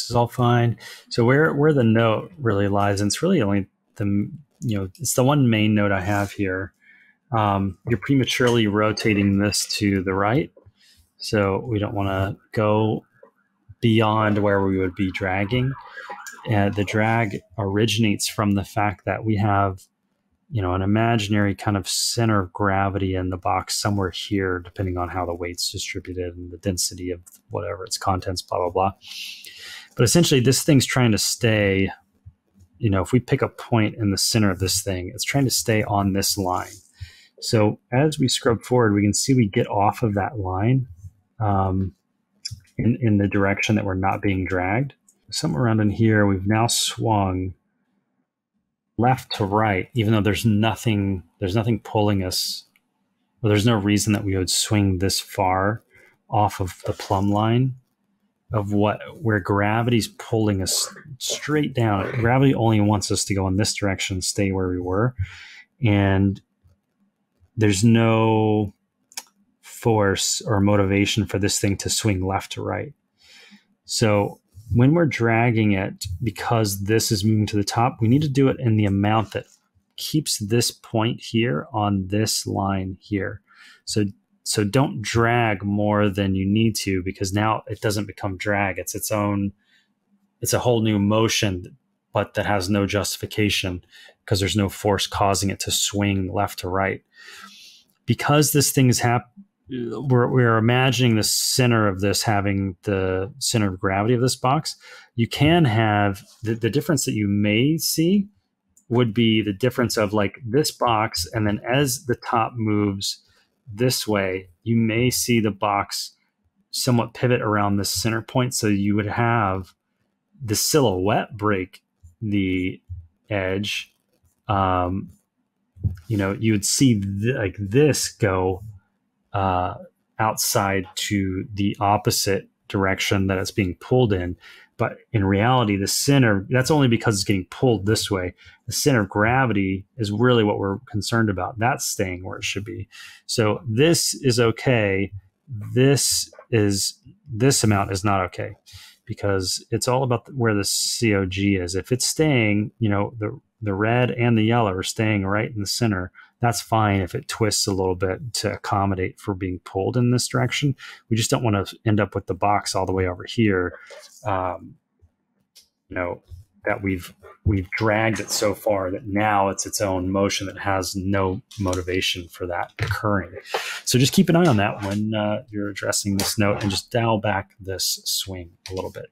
This is all fine. So where the note really lies, and it's really only the, it's the one main note I have here. You're prematurely rotating this to the right. So we don't want to go beyond where we would be dragging. The drag originates from the fact that we have, an imaginary kind of center of gravity in the box somewhere here, depending on how the weight's distributed and the density of whatever its contents, blah, blah, blah. But essentially, this thing's trying to stay, if we pick a point in the center of this thing, it's trying to stay on this line. So as we scrub forward, we can see we get off of that line in the direction that we're not being dragged. Somewhere around in here, we've now swung left to right, even though there's nothing pulling us. Well, there's no reason that we would swing this far off of the plumb line of where gravity's pulling us straight down. Gravity only wants us to go in this direction, stay where we were. And there's no force or motivation for this thing to swing left to right. So when we're dragging it, because this is moving to the top, we need to do it in the amount that keeps this point here on this line here. So don't drag more than you need to, because now it doesn't become drag. It's a whole new motion, but that has no justification because there's no force causing it to swing left to right. Because this thing is we're imagining the center of this having the center of gravity of this box. You can have the difference that you may see would be the difference of like this box, and then as the top moves this way, you may see the box somewhat pivot around this center point. So you would have the silhouette break the edge. You would see like this go outside to the opposite direction that it's being pulled in. But in reality, the center, that's only because it's getting pulled this way. The center of gravity is really what we're concerned about. That's staying where it should be. So this is okay. This amount is not okay, because it's all about where the COG is. If it's staying, the red and the yellow are staying right in the center, that's fine if it twists a little bit to accommodate for being pulled in this direction. We just don't want to end up with the box all the way over here, that we've dragged it so far that now it's its own motion that has no motivation for that occurring. So just keep an eye on that when you're addressing this note, and just dial back this swing a little bit.